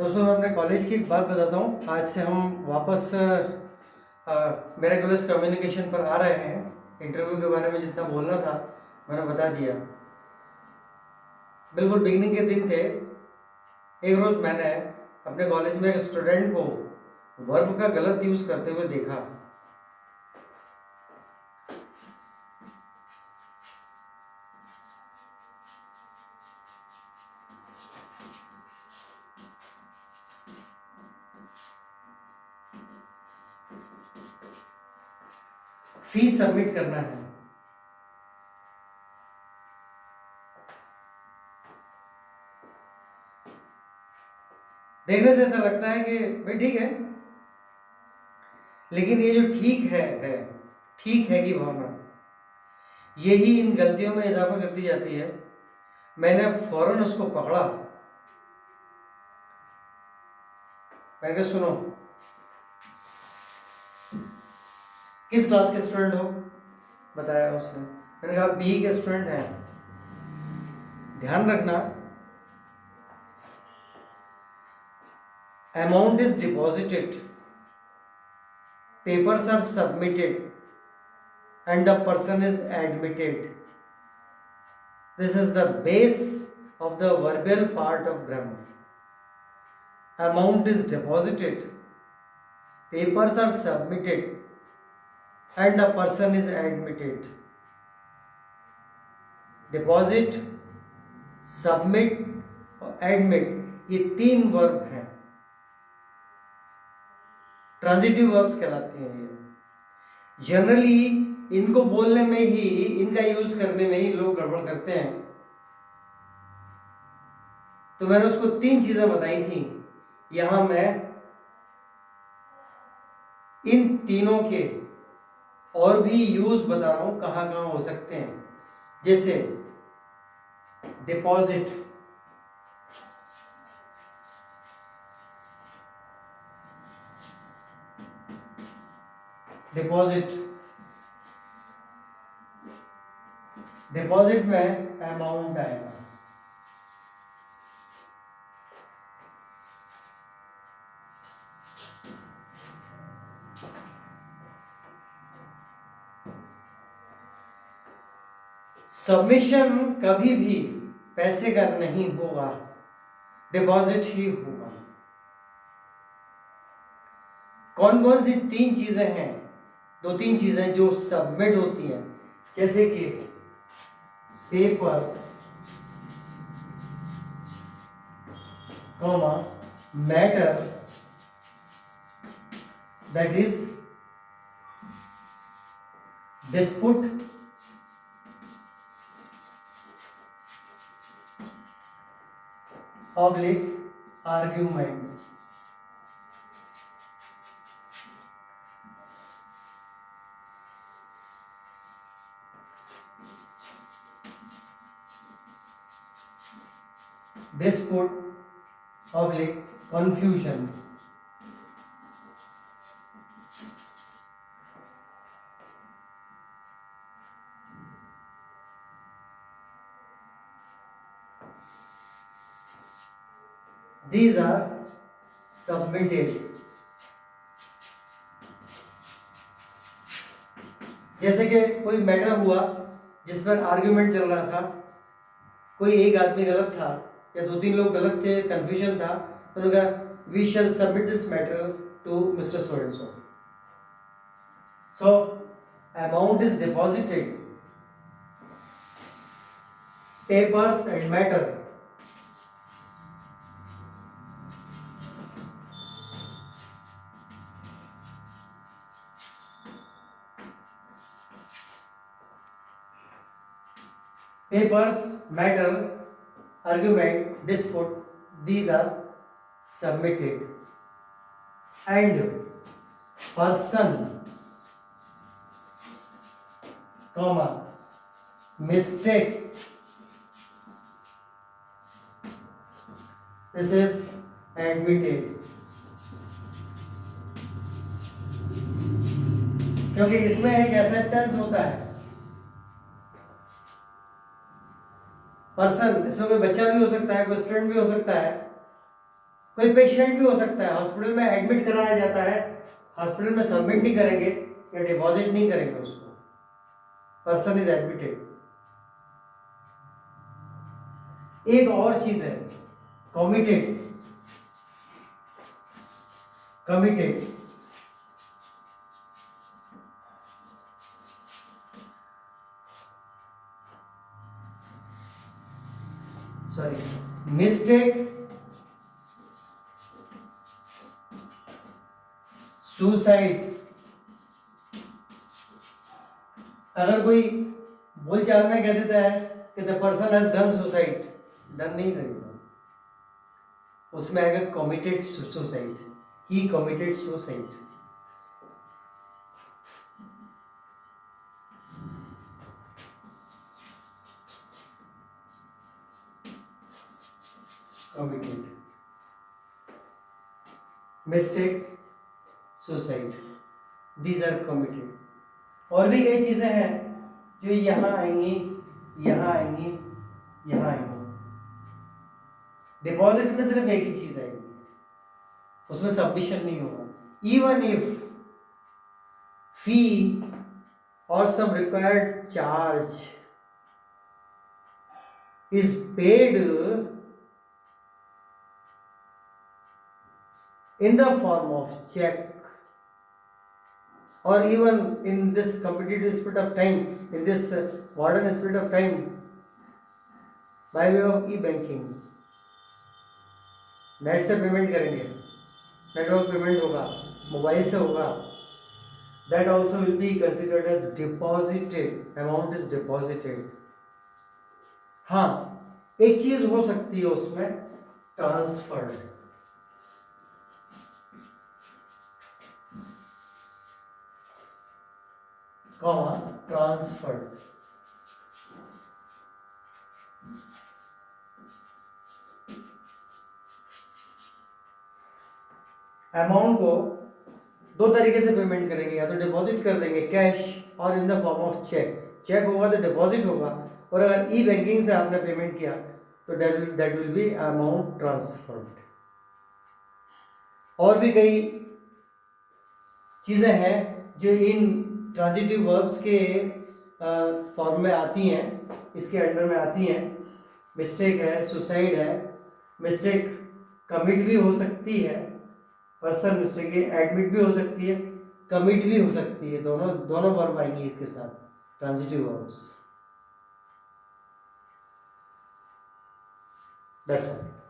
दोस्तों मैं अपने कॉलेज की एक बात बताता हूँ। आज से हम वापस मिरेकुलस कम्युनिकेशन पर आ रहे हैं। इंटरव्यू के बारे में जितना बोलना था मैंने बता दिया। बिल्कुल बिगनिंग के दिन थे। एक रोज़ मैंने अपने कॉलेज में एक स्टूडेंट को वर्ब का गलत यूज़ करते हुए देखा। फीस सबमिट करना है। देखने से ऐसा लगता है कि भाई ठीक है, लेकिन ये जो ठीक है ठीक है की भावना यही इन गलतियों में इजाफा करती जाती है। मैंने फौरन उसको पकड़ा। मैंने कहा सुनो, किस क्लास के स्टूडेंट हो? बताया उसने। मैंने कहा बी के स्टूडेंट हैं। ध्यान रखना, amount is deposited, papers are submitted and the person is admitted. This is the base of the verbal part of grammar. Amount is deposited, papers are submitted and the person is admitted. Deposit, submit और admit ये तीन verb हैं, transitive verbs कहलाती हैं। ये generally इनको बोलने में ही, इनका यूज करने में ही लोग गड़बड़ करते हैं। तो मैंने उसको तीन चीजें बताई थी। यहां मैं इन तीनों के और भी यूज बता रहा हूं, कहां कहां हो सकते हैं। जैसे डिपॉजिट, डिपॉजिट डिपॉजिट में अमाउंट आएगा। सबमिशन कभी भी पैसे का नहीं होगा, डिपॉजिट ही होगा। कौन कौन सी तीन चीजें हैं? दो तीन चीजें जो सबमिट होती हैं, जैसे कि papers, comma matter, that is dispute, oblique argument. dispute, oblique confusion। These are submitted। जैसे कि कोई मैटर हुआ जिस पर आर्ग्यूमेंट चल रहा था, कोई एक आदमी गलत था या दो तीन लोग गलत थे, कंफ्यूजन था, तो उन्होंने कहा we shall submit this matter to mister so and so. So amount is deposited, papers and matter, papers, matter, argument, dispute, these are submitted, and person, comma mistake, this is admitted। क्योंकि इसमें एक acceptance होता है। Person, इसमें कोई बच्चा भी हो सकता है, कोई स्टूडेंट भी हो सकता है। कोई पेशेंट भी हो सकता है, हॉस्पिटल में एडमिट कराया जाता है, हॉस्पिटल में सबमिट नहीं करेंगे या डिपॉजिट नहीं करेंगे उसको, पर्सन इज एडमिटेड। एक और चीज है committed, committed sorry mistake, suicide. अगर कोई बोलचाल में कह देता है कि the person has done suicide, done नहीं करेगा, उसमें आएगा कमिटेड सुसाइड, ही committed suicide. Committed, mistake, suicide, these are committed. और भी कई चीजें हैं जो यहाँ आएंगी, यहाँ आएंगी, यहाँ आएंगी। डिपॉजिट में सिर्फ एक ही चीज आएगी, उसमें सबमिशन नहीं होगा। इवन इफ फी और some required charge is paid in the form of check, or even in this competitive spirit of time, in this modern spirit of time, by way of e-banking, net से payment करेंगे, network payment होगा, mobile से होगा, that also will be considered as deposited, amount is deposited। हाँ, एक चीज हो सकती है उसमें, ट्रांसफर्ड। ट्रांसफर्ड। अमाउंट को दो तरीके से पेमेंट करेंगे, या तो डिपॉजिट कर देंगे कैश, और in the form of cheque. Cheque होगा तो डिपॉजिट होगा, और अगर ई बैंकिंग से आपने पेमेंट किया तो that will be amount transferred. और भी कई चीज़ें हैं जो इन ट्रांजिटिव वर्ब्स के फॉर्म में आती हैं, इसके अंडर में आती हैं। मिस्टेक है, सुसाइड है, मिस्टेक कमिट भी हो सकती है, पर्सन मिस्टेक एडमिट भी हो सकती है, कमिट भी हो सकती है, दोनों वर्ब आएंगे इसके साथ, ट्रांजिटिव वर्ब्स। That's all.